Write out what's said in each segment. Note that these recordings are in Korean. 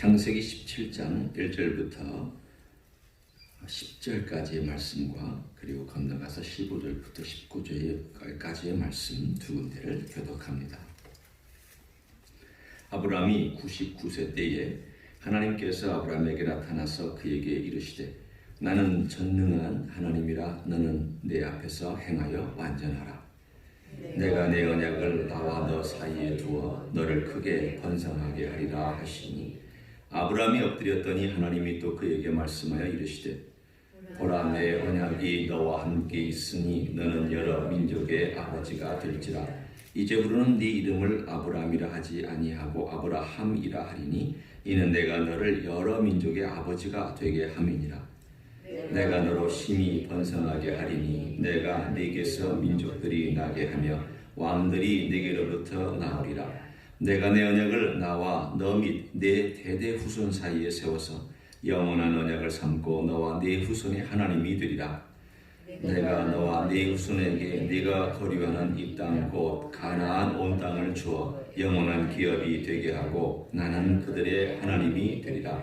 창세기 17장 1절부터 10절까지의 말씀과 그리고 건너가서 15절부터 19절까지의 말씀 두 군데를 교독합니다. 아브라함이 99세 때에 하나님께서 아브라함에게 나타나서 그에게 이르시되 나는 전능한 하나님이라 너는 내 앞에서 행하여 완전하라. 내가 내 언약을 나와 너 사이에 두어 너를 크게 번성하게 하리라 하시니 아브라함이 엎드렸더니 하나님이 또 그에게 말씀하여 이르시되 보라 내 언약이 너와 함께 있으니 너는 여러 민족의 아버지가 될지라. 이제부로는 네 이름을 아브라함이라 하지 아니하고 아브라함이라 하리니 이는 내가 너를 여러 민족의 아버지가 되게 함이니라. 내가 너로 심히 번성하게 하리니 내가 네게서 민족들이 나게 하며 왕들이 네게로부터 나오리라. 내가 내 언약을 나와 너 및 내 대대 후손 사이에 세워서 영원한 언약을 삼고 너와 네 후손의 하나님이 되리라. 내가 너와 네 후손에게 네가 거류하는 이 땅 곧 가나안 온 땅을 주어 영원한 기업이 되게 하고 나는 그들의 하나님이 되리라.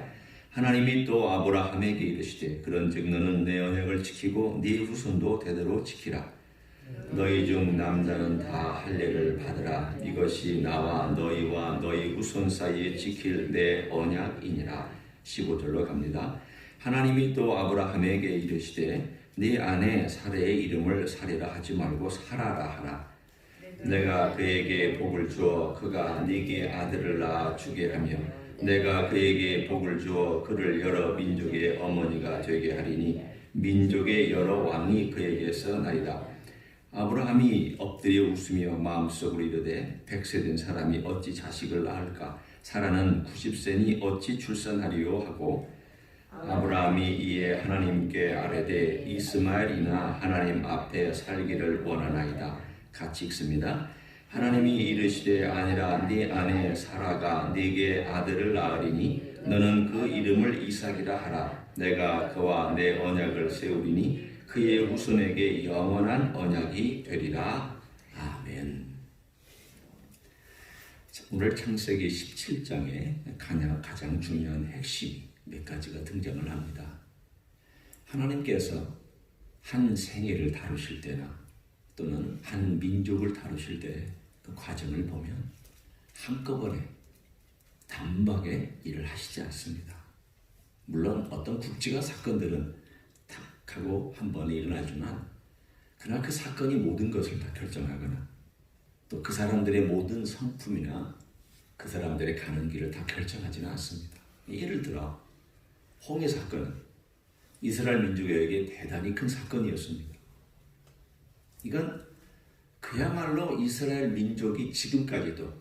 하나님이 또 아브라함에게 이르시되 그런즉 너는 내 언약을 지키고 네 후손도 대대로 지키라. 너희 중 남자는 다 할례를 받으라. 이것이 나와 너희와 너희 후손 사이에 지킬 내 언약이니라. 15절로 갑니다. 하나님이 또 아브라함에게 이르시되 네 아내 사레의 이름을 사레라 하지 말고 사라라 하라. 내가 그에게 복을 주어 그가 네게 아들을 낳아 주게 하며 내가 그에게 복을 주어 그를 여러 민족의 어머니가 되게 하리니 민족의 여러 왕이 그에게서 나리라. 아브라함이 엎드려 웃으며 마음속으로 이르되 100세 된 사람이 어찌 자식을 낳을까? 사라는 90세니 어찌 출산하리요 하고 아브라함이 이에 하나님께 아뢰되 이스마엘이나 하나님 앞에 살기를 원하나이다. 같이 읽습니다. 하나님이 이르시되 아니라 네 아내 사라가 네게 아들을 낳으리니 너는 그 이름을 이삭이라 하라. 내가 그와 내 언약을 세우리니 그의 후손에게 영원한 언약이 되리라. 아멘. 오늘 창세기 17장에 가장 중요한 핵심이 몇 가지가 등장을 합니다. 하나님께서 한 생애를 다루실 때나 또는 한 민족을 다루실 때 그 과정을 보면 한꺼번에 단박에 일을 하시지 않습니다. 물론 어떤 국지가 사건들은 탁 하고 한 번에 일어나지만 그러나 그 사건이 모든 것을 다 결정하거나 또 그 사람들의 모든 성품이나 그 사람들의 가는 길을 다 결정하지는 않습니다. 예를 들어 홍해 사건은 이스라엘 민족에게 대단히 큰 사건이었습니다. 이건 그야말로 이스라엘 민족이 지금까지도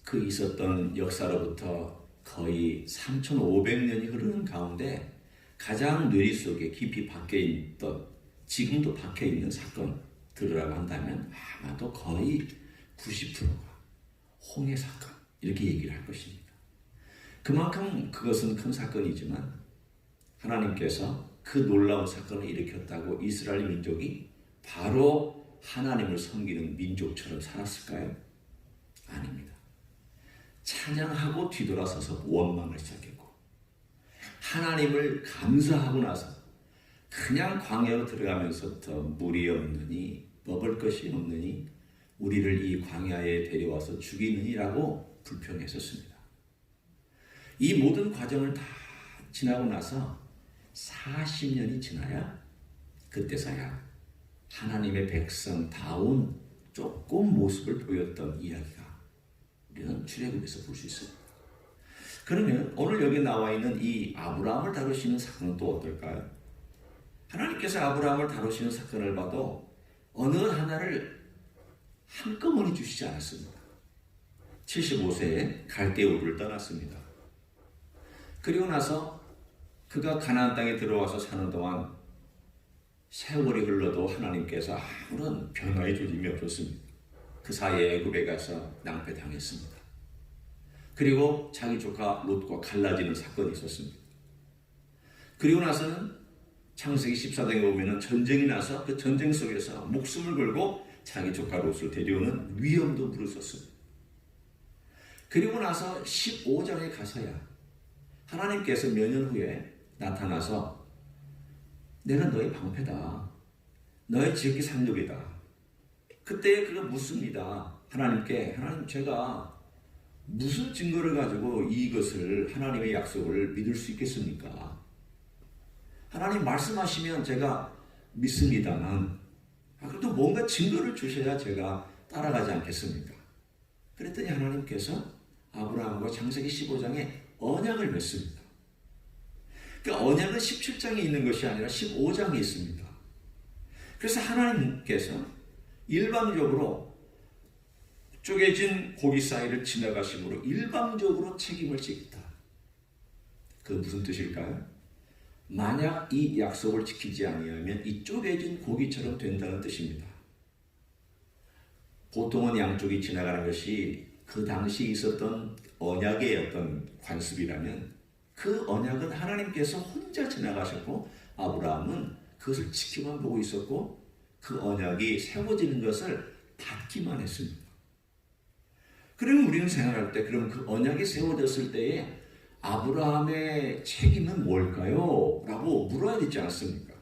그 있었던 역사로부터 거의 3,500년이 흐르는 가운데 가장 뇌리 속에 깊이 박혀 있던 지금도 박혀 있는 사건들이라고 한다면 아마도 거의 90%가 홍해 사건 이렇게 얘기를 할 것입니다. 그만큼 그것은 큰 사건이지만 하나님께서 그 놀라운 사건을 일으켰다고 이스라엘 민족이 바로 하나님을 섬기는 민족처럼 살았을까요? 아닙니다. 찬양하고 뒤돌아서서 원망을 시작했고 하나님을 감사하고 나서 그냥 광야로 들어가면서부터 물이 없느니 먹을 것이 없느니 우리를 이 광야에 데려와서 죽이느니라고 불평했었습니다. 이 모든 과정을 다 지나고 나서 40년이 지나야 그때서야 하나님의 백성다운 조금 모습을 보였던 이야기가 우리는 출애굽에서 볼 수 있습니다. 그러면 오늘 여기 나와 있는 이 아브라함을 다루시는 사건은 또 어떨까요? 하나님께서 아브라함을 다루시는 사건을 봐도 어느 하나를 한꺼번에 주시지 않았습니다. 75세에 갈대 우르를 떠났습니다. 그리고 나서 그가 가나안 땅에 들어와서 사는 동안 세월이 흘러도 하나님께서 아무런 변화의 조짐이 없었습니다. 그 사이에 애굽에 가서 낭패당했습니다. 그리고 자기 조카 롯과 갈라지는 사건이 있었습니다. 그리고 나서는 창세기 14장에 보면 전쟁이 나서 그 전쟁 속에서 목숨을 걸고 자기 조카 롯을 데려오는 위험도 무르섰습니다. 그리고 나서 15장에 가서야 하나님께서 몇 년 후에 나타나서 내가 너의 방패다. 너의 지극히 상급이다. 그때 그거 묻습니다. 하나님께 하나님 제가 무슨 증거를 가지고 이것을 하나님의 약속을 믿을 수 있겠습니까? 하나님 말씀하시면 제가 믿습니다만 그래도 뭔가 증거를 주셔야 제가 따라가지 않겠습니까? 그랬더니 하나님께서 아브라함과 창세기 15장에 언약을 맺습니다. 그러니까 언약은 17장에 있는 것이 아니라 15장에 있습니다. 그래서 하나님께서 일방적으로 쪼개진 고기 사이를 지나가심으로 일방적으로 책임을 지겠다. 그 무슨 뜻일까요? 만약 이 약속을 지키지 아니하면 이 쪼개진 고기처럼 된다는 뜻입니다. 보통은 양쪽이 지나가는 것이 그 당시 있었던 언약의 어떤 관습이라면 그 언약은 하나님께서 혼자 지나가셨고 아브라함은 그것을 지키만 보고 있었고 그 언약이 세워지는 것을 받기만 했습니다. 그러면 우리는 생각할 때 그럼 그 언약이 세워졌을 때에 아브라함의 책임은 뭘까요? 라고 물어야 되지 않습니까?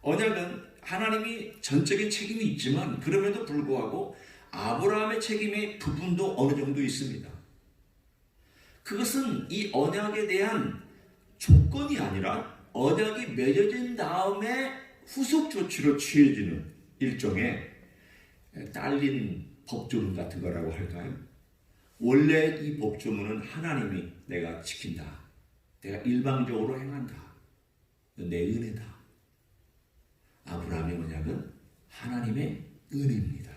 언약은 하나님이 전적인 책임이 있지만 그럼에도 불구하고 아브라함의 책임의 부분도 어느 정도 있습니다. 그것은 이 언약에 대한 조건이 아니라 언약이 맺어진 다음에 후속 조치로 취해지는 일종의 딸린 법조문 같은 거라고 할까요? 원래 이 법조문은 하나님이 내가 지킨다. 내가 일방적으로 행한다. 내 은혜다. 아브라함의 언약은 하나님의 은혜입니다.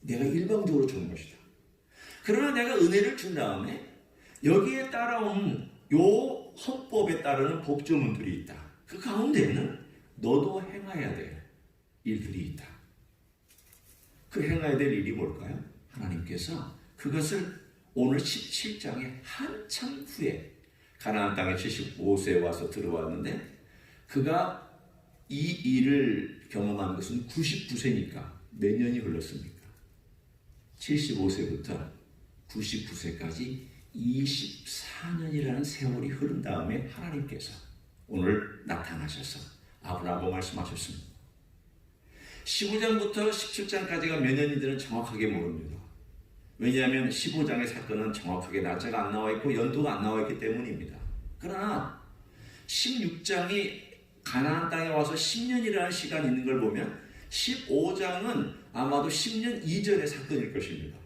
내가 일방적으로 주는 것이다. 그러나 내가 은혜를 준 다음에 여기에 따라온 요 헌법에 따르는 법조문들이 있다. 그 가운데는 너도 행해야 될 일들이 있다. 그 행해야 될 일이 뭘까요? 하나님께서 그것을 오늘 17장에 한참 후에 가나안 땅에 75세에 와서 들어왔는데 그가 이 일을 경험한 것은 99세니까 몇 년이 흘렀습니까? 75세부터 99세까지 24년이라는 세월이 흐른 다음에 하나님께서 오늘 나타나셔서 아브라함과 말씀하셨습니다. 15장부터 17장까지가 몇 년인지는 정확하게 모릅니다. 왜냐하면 15장의 사건은 정확하게 날짜가 안 나와 있고 연도가 안 나와 있기 때문입니다. 그러나 16장이 가나안 땅에 와서 10년이라는 시간이 있는 걸 보면 15장은 아마도 10년 이전의 사건일 것입니다.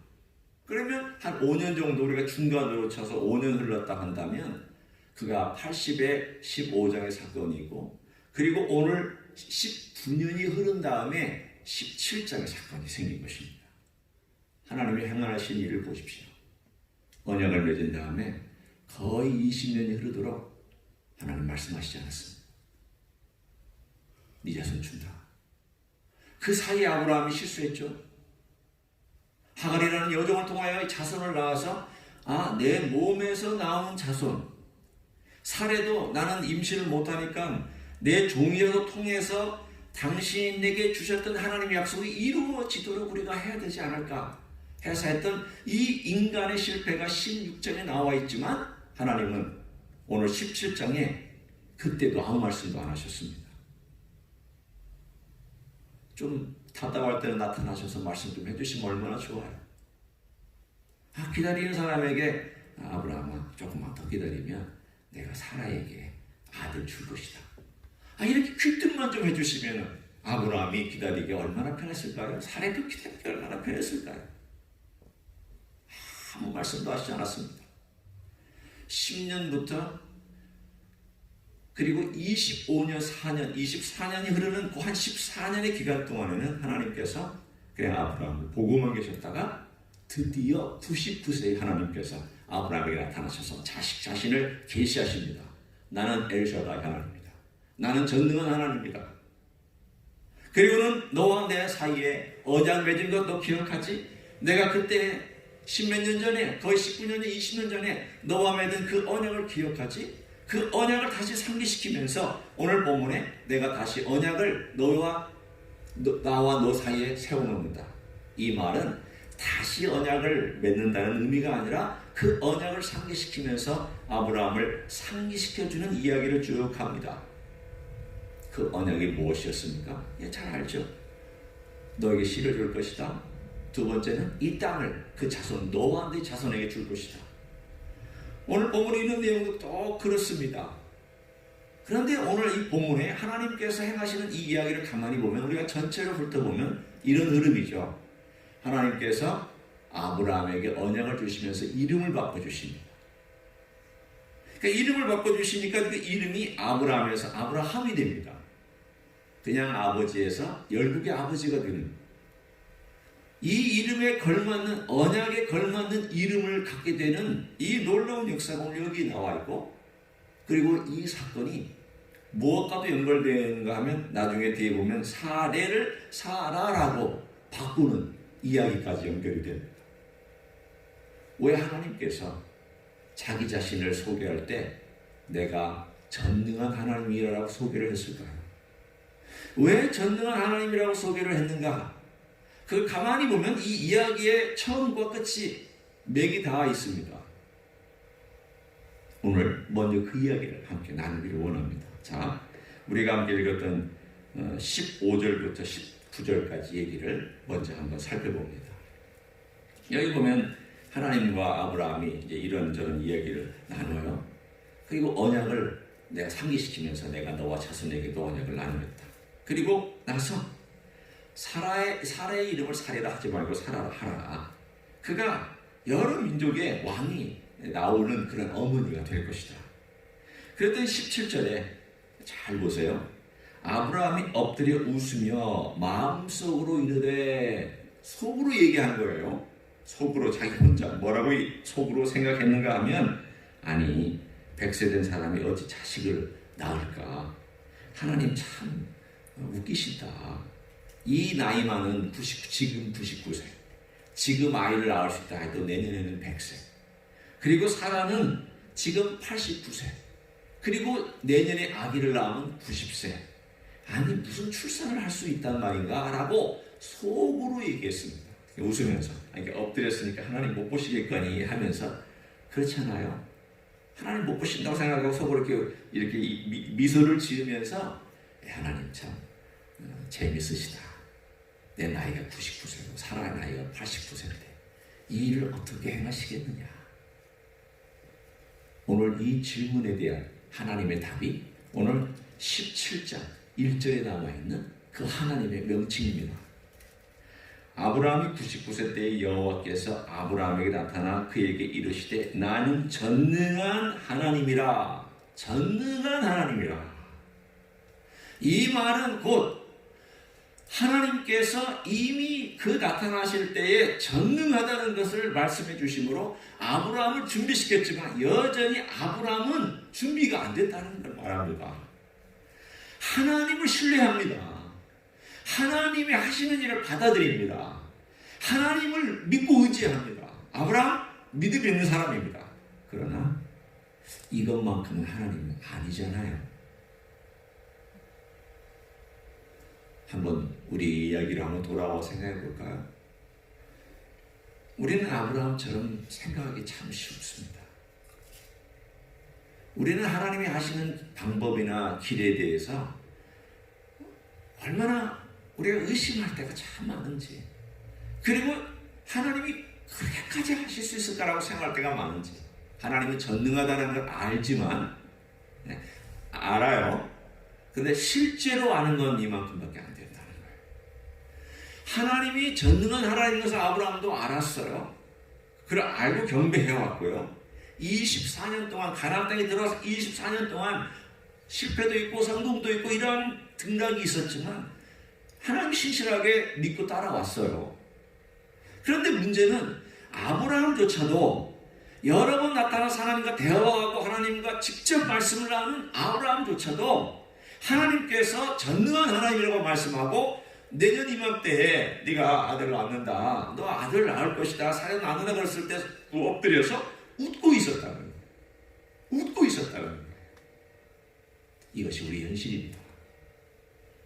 그러면 한 5년 정도 우리가 중간으로 쳐서 5년 흘렀다 한다면 그가 80에 15장의 사건이고 그리고 오늘 19년이 흐른 다음에 17장의 사건이 생긴 것입니다. 하나님이 행하신 일을 보십시오. 언약을 맺은 다음에 거의 20년이 흐르도록 하나님 말씀하시지 않았습니다. 네 자손 준다. 그 사이에 아브라함이 실수했죠. 하갈이라는 여종을 통하여 자손을 낳아서 내 몸에서 나오는 자손 사례도 나는 임신을 못하니까 내 종이라도 통해서 당신에게 주셨던 하나님의 약속이 이루어지도록 우리가 해야 되지 않을까 해서 했던 이 인간의 실패가 16장에 나와 있지만 하나님은 오늘 17장에 그때도 아무 말씀도 안 하셨습니다. 좀 답답할 때는 나타나셔서 말씀 좀 해주시면 얼마나 좋아요. 기다리는 사람에게 아브라함아 조금만 더 기다리면 내가 사라에게 아들 줄 것이다. 이렇게 귀뜸만 좀 해주시면 아브라함이 기다리기 얼마나 편했을까요? 사라도 기다리기 얼마나 편했을까요? 아무 말씀도 하시지 않았습니다. 10년부터 그리고 25년, 4년, 24년이 흐르는 그 한 14년의 기간 동안에는 하나님께서 그냥 아브라함을 보고만 계셨다가 드디어 99세의 하나님께서 아브라함에게 나타나셔서 자신을 계시하십니다. 나는 엘샤다이 하나님입니다. 나는 전능한 하나님입니다. 그리고는 너와 내 사이에 언약 맺은 것 너 기억하지? 내가 그때 10몇 년 전에 거의 19년, 20년 전에 너와 맺은 그 언약을 기억하지? 그 언약을 다시 상기시키면서 오늘 본문에 내가 다시 언약을 나와 너 사이에 세워놓는다. 이 말은 다시 언약을 맺는다는 의미가 아니라 그 언약을 상기시키면서 아브라함을 상기시켜주는 이야기를 쭉 합니다. 그 언약이 무엇이었습니까? 예, 잘 알죠. 너에게 씨를 줄 것이다. 두 번째는 이 땅을 그 자손, 너와 네 자손에게 줄 것이다. 오늘 본문에 있는 내용도 또 그렇습니다. 그런데 오늘 이 본문에 하나님께서 행하시는 이 이야기를 가만히 보면, 우리가 전체로 훑어보면 이런 흐름이죠. 하나님께서 아브라함에게 언약을 주시면서 이름을 바꿔주십니다. 그러니까 이름을 바꿔주시니까 그 이름이 아브라함에서 아브라함이 됩니다. 그냥 아버지에서 열국의 아버지가 되는, 이 이름에 걸맞는, 언약에 걸맞는 이름을 갖게 되는 이 놀라운 역사가 오늘 여기 나와 있고, 그리고 이 사건이 무엇과도 연결되는가 하면 나중에 뒤에 보면 사례를 사라라고 바꾸는 이야기까지 연결이 됩니다. 왜 하나님께서 자기 자신을 소개할 때 내가 전능한 하나님이라고 소개를 했을까요? 왜 전능한 하나님이라고 소개를 했는가? 그걸 가만히 보면 이 이야기의 처음과 끝이 맥이 닿아 있습니다. 오늘 먼저 그 이야기를 함께 나누기를 원합니다. 자, 우리가 함께 읽었던 15절부터 19절까지 얘기를 먼저 한번 살펴봅니다. 여기 보면 하나님과 아브라함이 이제 이런저런 이야기를 나눠요. 그리고 언약을 내가 상기시키면서 내가 너와 자손에게도 언약을 나누겠다. 그리고 나서 사라의 이름을 사례라 하지 말고 사라라 하라. 그가 여러 민족의 왕이 나오는 그런 어머니가 될 것이다. 그랬더니 17절에 잘 보세요. 아브라함이 엎드려 웃으며 마음속으로 이르되, 속으로 얘기한 거예요. 속으로 자기 혼자 뭐라고 속으로 생각했는가 하면, 아니 100세 된 사람이 어찌 자식을 낳을까? 하나님 참 웃기시다. 이 나이 많은 지금 99세, 지금 아이를 낳을 수 있다 해도 내년에는 100세, 그리고 사라는 지금 89세, 그리고 내년에 아기를 낳으면 90세. 아니 무슨 출산을 할 수 있단 말인가? 라고 속으로 얘기했습니다. 웃으면서. 그러니까 엎드렸으니까 하나님 못 보시겠거니 하면서. 그렇잖아요. 하나님 못 보신다고 생각하고 속으로 이렇게 미소를 지으면서 하나님 참 재밌으시다. 내 나이가 99세고 사라의 나이가 89세인데 이 일을 어떻게 행하시겠느냐. 오늘 이 질문에 대한 하나님의 답이 오늘 17장 1절에 남아있는 그 하나님의 명칭입니다. 아브라함이 99세 때에 여호와께서 아브라함에게 나타나 그에게 이르시되 나는 전능한 하나님이라. 전능한 하나님이라. 이 말은 곧 하나님께서 이미 그 나타나실 때에 전능하다는 것을 말씀해 주심으로 아브라함을 준비시켰지만 여전히 아브라함은 준비가 안 됐다는 걸 말합니다. 하나님을 신뢰합니다. 하나님이 하시는 일을 받아들입니다. 하나님을 믿고 의지합니다. 아브라함 믿음이 있는 사람입니다. 그러나 이것만큼은 하나님은 아니잖아요. 한번 우리 이야기를 한번 돌아와 생각해 볼까요? 우리는 아브라함처럼 생각하기 참 쉽습니다. 우리는 하나님이 하시는 방법이나 길에 대해서 얼마나 우리가 의심할 때가 참 많은지, 그리고 하나님이 그렇게까지 하실 수 있을까라고 생각할 때가 많은지. 하나님은 전능하다는 걸 알지만, 알아요. 근데 실제로 아는 건 이만큼밖에 안 된다는 거예요. 하나님이 전능한 하나님인 것을 아브라함도 알았어요. 그걸 알고 경배해왔고요. 24년 동안 가나안 땅에 들어가서 24년 동안 실패도 있고 성공도 있고 이러한 등락이 있었지만 하나님 신실하게 믿고 따라왔어요. 그런데 문제는 아브라함조차도 여러 번 나타나서 하나님과 대화하고 하나님과 직접 말씀을 나누는 아브라함조차도 하나님께서 전능한 하나님이라고 말씀하고 내년 이맘때에 네가 아들을 낳는다, 너 아들을 낳을 것이다, 사례 낳는다 그랬을 때 엎드려서 웃고 있었다는 거예요. 웃고 있었다는 거예요. 이것이 우리 현실입니다.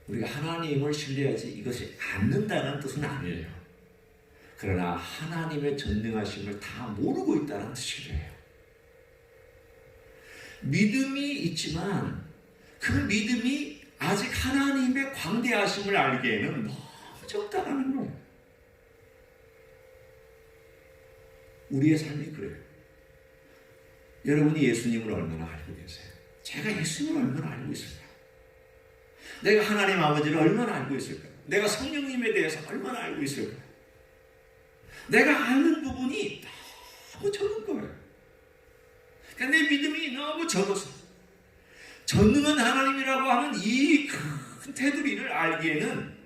우리가 하나님을 신뢰하지 이것이 않는다는 뜻은 아니에요. 그러나 하나님의 전능하심을 다 모르고 있다는 뜻이래요. 믿음이 있지만 그 믿음이 아직 하나님의 광대하심을 알기에는 너무 적다라는 거예요. 우리의 삶이 그래요. 여러분이 예수님을 얼마나 알고 계세요? 제가 예수님을 얼마나 알고 있을까요? 내가 하나님 아버지를 얼마나 알고 있을까요? 내가 성령님에 대해서 얼마나 알고 있을까요? 내가 아는 부분이 너무 적은 거예요. 그러니까 내 믿음이 너무 적어서 전능한 하나님이라고 하는 이 큰 테두리를 알기에는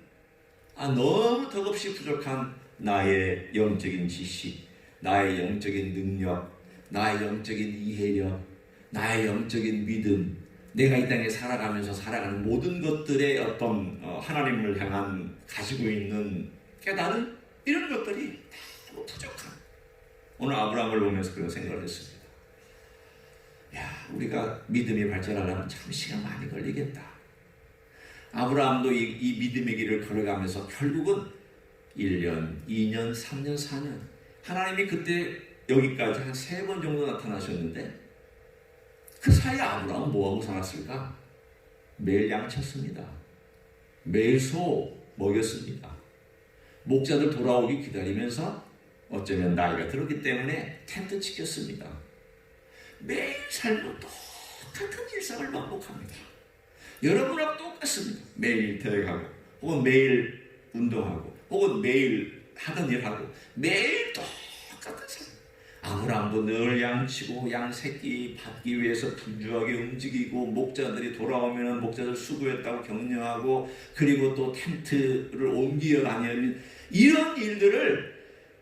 너무 덕없이 부족한 나의 영적인 지식, 나의 영적인 능력, 나의 영적인 이해력, 나의 영적인 믿음, 내가 이 땅에 살아가면서 살아가는 모든 것들의 어떤 하나님을 향한 가지고 있는 깨달음, 이런 것들이 다 부족한, 오늘 아브라함을 보면서 그런 생각을 했습니다. 우리가 믿음이 발전하려면 참 시간 많이 걸리겠다. 아브라함도 이 믿음의 길을 걸어가면서 결국은 1년, 2년, 3년, 4년 하나님이 그때 여기까지 한 3번 정도 나타나셨는데 그 사이에 아브라함은 뭐하고 살았을까? 매일 양쳤습니다. 매일 소 먹였습니다. 목자들 돌아오기 기다리면서 어쩌면 나이가 들었기 때문에 텐트 치켰습니다. 매일 삶은 똑같은 일상을 반복합니다. 여러분하고 똑같습니다. 매일 대회 가고 혹은 매일 운동하고 혹은 매일 하던 일하고 매일 똑같은 삶. 아브라함도 늘 양치고 양새끼 받기 위해서 분주하게 움직이고 목자들이 돌아오면 목자들 수고했다고 격려하고 그리고 또 텐트를 옮겨 다니는 이런 일들을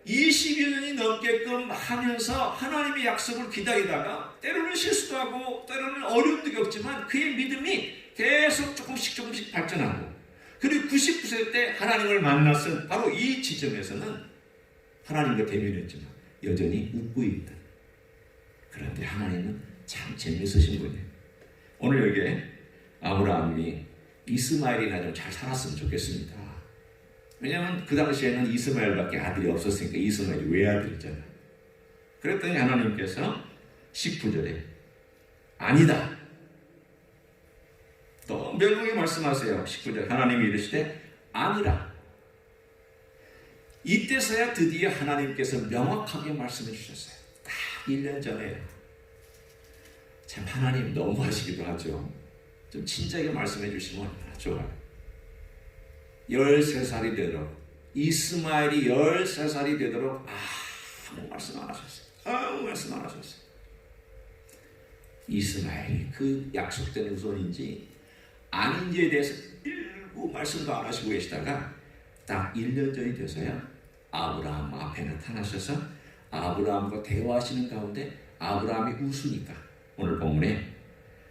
20여 년이 넘게끔 하면서 하나님의 약속을 기다리다가 때로는 실수도 하고 때로는 어려움도 겪지만 그의 믿음이 계속 조금씩 발전하고 그리고 99세 때 하나님을 만났은 바로 이 지점에서는 하나님과 대면했지만 여전히 웃고 있다. 그런데 하나님은 참 재미있으신 분이에요. 오늘 여기에 아브라함이 이스마엘이나 좀 잘 살았으면 좋겠습니다. 왜냐하면 그 당시에는 이스마엘밖에 아들이 없었으니까 이스마엘이 외아들이잖아요. 그랬더니 하나님께서 19절에 아니다. 또 명확히 말씀하세요. 19절 하나님이 이르시되 아니라. 이때서야 드디어 하나님께서 명확하게 말씀해 주셨어요. 딱 1년 전에. 참 하나님 너무하시기도 하죠. 좀 친절하게 말씀해 주시면 얼마나 좋아요. 13살이 되도록 이스마엘이 13살이 되도록 아무 말씀 안 하셨어요. 아무 말씀 안 하셨어요. 이스마엘이 그 약속된 후손인지 아닌지에 대해서 일부 말씀도 안 하시고 계시다가 딱 1년 전이 돼서야 아브라함 앞에 나타나셔서 아브라함과 대화하시는 가운데 아브라함이 웃으니까 오늘 본문에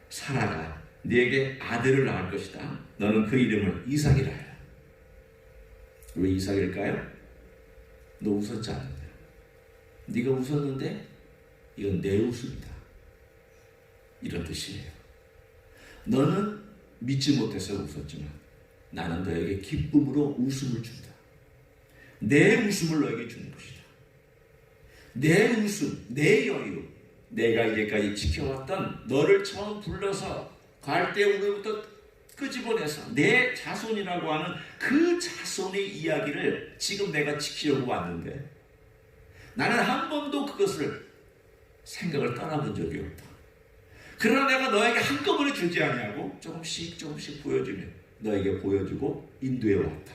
사라가 네게 아들을 낳을 것이다. 너는 그 이름을 이삭이라 해라. 왜 이삭일까요? 너 웃었지 않느냐? 네가 웃었는데 이건 내 웃음이다. 이런 뜻이에요. 너는 믿지 못해서 웃었지만 나는 너에게 기쁨으로 웃음을 준다. 내 웃음을 너에게 주는 것이다. 내 웃음, 내 여유, 내가 이제까지 지켜왔던 너를 처음 불러서 갈대우르부터 끄집어내서 내 자손이라고 하는 그 자손의 이야기를 지금 내가 지키려고 왔는데 나는 한 번도 그것을 생각을 떠나본 적이 없다. 그러나 내가 너에게 한꺼번에 주지 아니하고 조금씩 보여주며 너에게 보여주고 인도해 왔다.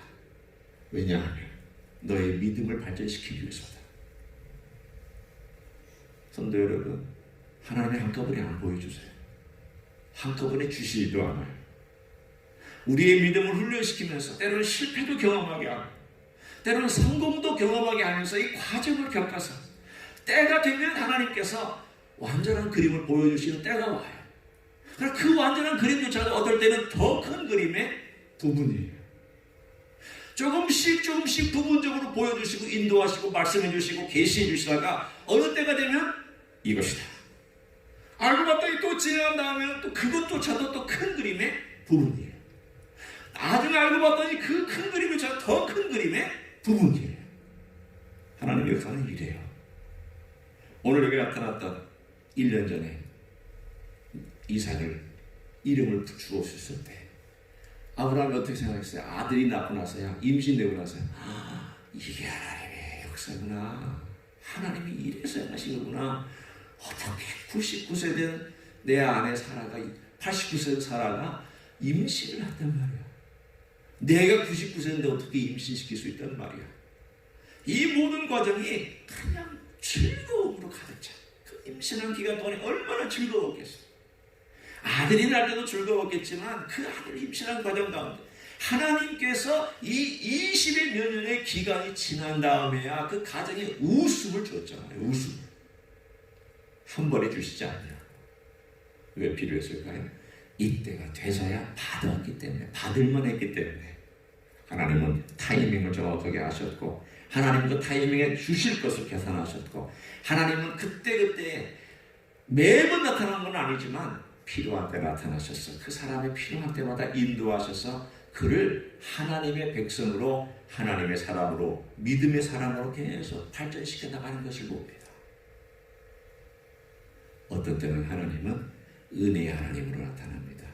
왜냐하면 너의 믿음을 발전시키기 위해서다. 성도 여러분, 하나님이 한꺼번에 안 보여주세요. 한꺼번에 주시지도 않아요. 우리의 믿음을 훈련시키면서 때로는 실패도 경험하게 하고 때로는 성공도 경험하게 하면서 이 과정을 겪어서 때가 되면 하나님께서 완전한 그림을 보여주시는 때가 와요. 그러나 그 완전한 그림조차도 어떨 때는 더 큰 그림의 부분이에요. 조금씩 부분적으로 보여주시고 인도하시고 말씀해 주시고 계시해 주시다가 어느 때가 되면 이것이다. 알고 봤더니 또 지나간 다음에는 또 그것조차도 또 큰 그림의 부분이에요. 나중에 알고 봤더니 그 큰 그림조차도 더 큰 그림의 부분이에요. 하나님의 역사는 이래요. 오늘 여기 나타났던 1년 전에 이삭을 이름을 주었을 때 아브라함이 어떻게 생각했어요? 아들이 낳고 나서야, 임신되고 나서야, 이게 하나님의 역사구나. 하나님이 이래서 하신 거구나. 어떻게 99세 된 내 아내 사라가, 89세 된 사라가 임신을 했단 말이야. 내가 99세인데 어떻게 임신시킬 수 있단 말이야. 이 모든 과정이 그냥 즐거움으로 가득 차. 그 임신한 기간 동안에 얼마나 즐거웠겠어. 아들이 날 때도 즐거웠겠지만 그 아들 임신한 과정 가운데 하나님께서 이 20의 몇 년의 기간이 지난 다음에야 그 가정에 웃음을 줬잖아요. 웃음. 한 번에 주시지 않냐. 왜 필요했을까요? 이때가 되서야 받았기 때문에, 받을만 했기 때문에. 하나님은 타이밍을 정확하게 아셨고, 하나님은 그 타이밍에 주실 것을 계산하셨고, 하나님은 그때그때 매번 나타난 건 아니지만 필요한 때 나타나셔서 그 사람의 필요한 때마다 인도하셔서 그를 하나님의 백성으로, 하나님의 사람으로, 믿음의 사람으로 계속 발전시켜 나가는 것을 봅니다. 어떤 때는 하나님은 은혜의 하나님으로 나타납니다.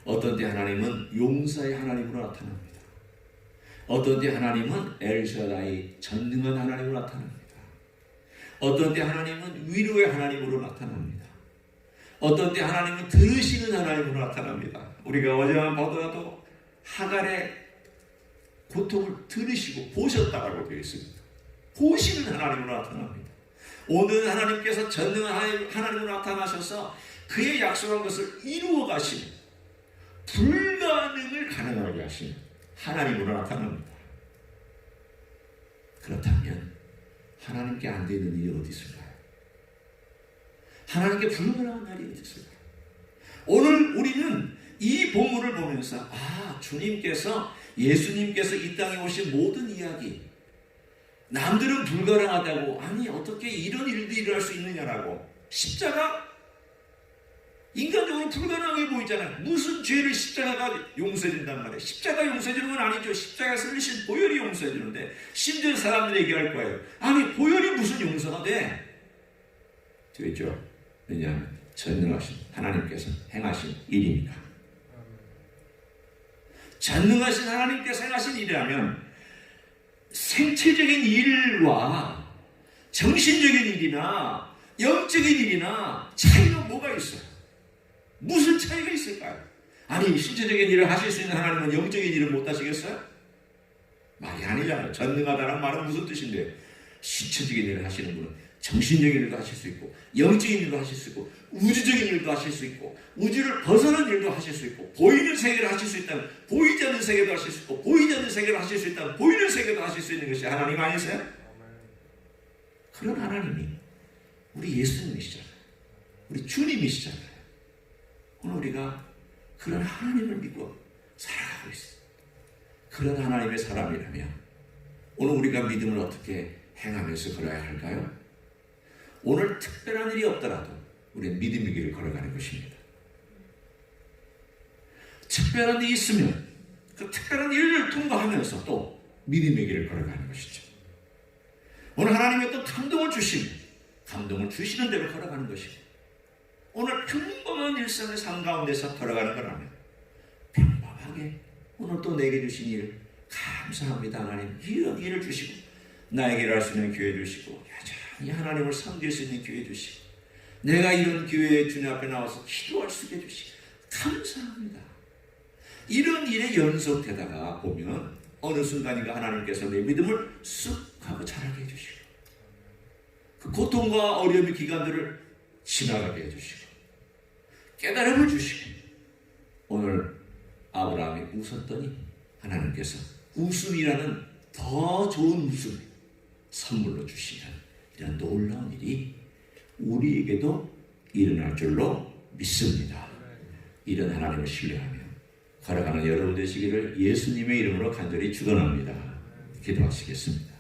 어떤 때 하나님은 용서의 하나님으로 나타납니다. 어떤 때 하나님은 엘샤다이 전능한 하나님으로 나타납니다. 어떤 때 하나님은 위로의 하나님으로 나타납니다. 어떤 때 하나님은 들으시는 하나님으로 나타납니다. 우리가 어제만 보더라도 하갈의 고통을 들으시고 보셨다고 되어 있습니다. 보시는 하나님으로 나타납니다. 오늘 하나님께서 전능한 하나님으로 나타나셔서 그의 약속한 것을 이루어 가시는, 불가능을 가능하게 하시는 하나님으로 나타납니다. 그렇다면 하나님께 안 되는 일이 어디 있을까요? 하나님께 불가능한 날이 어디 있을까요? 오늘 우리는 이 본문을 보면서 주님께서, 예수님께서 이 땅에 오신 모든 이야기, 남들은 불가능하다고, 아니 어떻게 이런 일도 일어날 수 있느냐라고, 십자가 인간적으로 불가능하게 보이잖아요. 무슨 죄를 십자가가 용서해준단 말이에요. 십자가 용서해주는 건 아니죠. 십자가에서 흘리신 보혈이 용서해주는데, 심지어 사람들이 얘기할 거예요. 아니 보혈이 무슨 용서가 돼? 되죠. 왜냐하면 전능하신 하나님께서 행하신 일입니다. 전능하신 하나님께서 행하신 일이라면 생체적인 일과 정신적인 일이나 영적인 일이나 차이가 뭐가 있어요? 무슨 차이가 있을까요? 아니 신체적인 일을 하실 수 있는 하나님은 영적인 일을 못 하시겠어요? 말이 아니잖아요. 전능하다는 말은 무슨 뜻인데, 신체적인 일을 하시는 분은 정신적인 일도 하실 수 있고, 영적인 일도 하실 수 있고, 우주적인 일도 하실 수 있고, 우주를 벗어난 일도 하실 수 있고, 보이는 세계를 하실 수 있다면 보이지 않는 세계도 하실 수 있고, 보이지 않는 세계를 하실 수 있다면 보이는 세계도 하실 수 있는 것이 하나님 아니세요? 그런 하나님이 우리 예수님이시잖아요. 우리 주님이시잖아요. 오늘 우리가 그런 하나님을 믿고 살아가고 있습니다. 그런 하나님의 사람이라면 오늘 우리가 믿음을 어떻게 행하면서 걸어야 할까요? 오늘 특별한 일이 없더라도 우리는 믿음의 길을 걸어가는 것입니다. 특별한 일이 있으면 그 특별한 일을 통과하면서 또 믿음의 길을 걸어가는 것이죠. 오늘 하나님이 어떤 감동을 주시면 감동을 주시는 대로 걸어가는 것이고, 오늘 평범한 일상의 삶 가운데서 걸어가는 거라면 평범하게 오늘 또 내게 주신 일 감사합니다. 하나님 이런 일을 주시고, 나에게 일할 수 있는 기회 주시고, 여전히 하나님을 섬길 수 있는 기회 주시고, 내가 이런 기회에 주님 앞에 나와서 기도할 수 있게 해주시고 감사합니다. 이런 일에 연속되다가 보면 어느 순간인가 하나님께서 내 믿음을 쑥 하고 자라게 해주시고, 그 고통과 어려움의 기간들을 지나가게 해주시고, 깨달음을 주시고, 오늘 아브라함이 웃었더니 하나님께서 웃음이라는 더 좋은 웃음을 선물로 주시는 이런 놀라운 일이 우리에게도 일어날 줄로 믿습니다. 이런 하나님을 신뢰하며 걸어가는 여러분 되시기를 예수님의 이름으로 간절히 축원합니다. 기도하시겠습니다.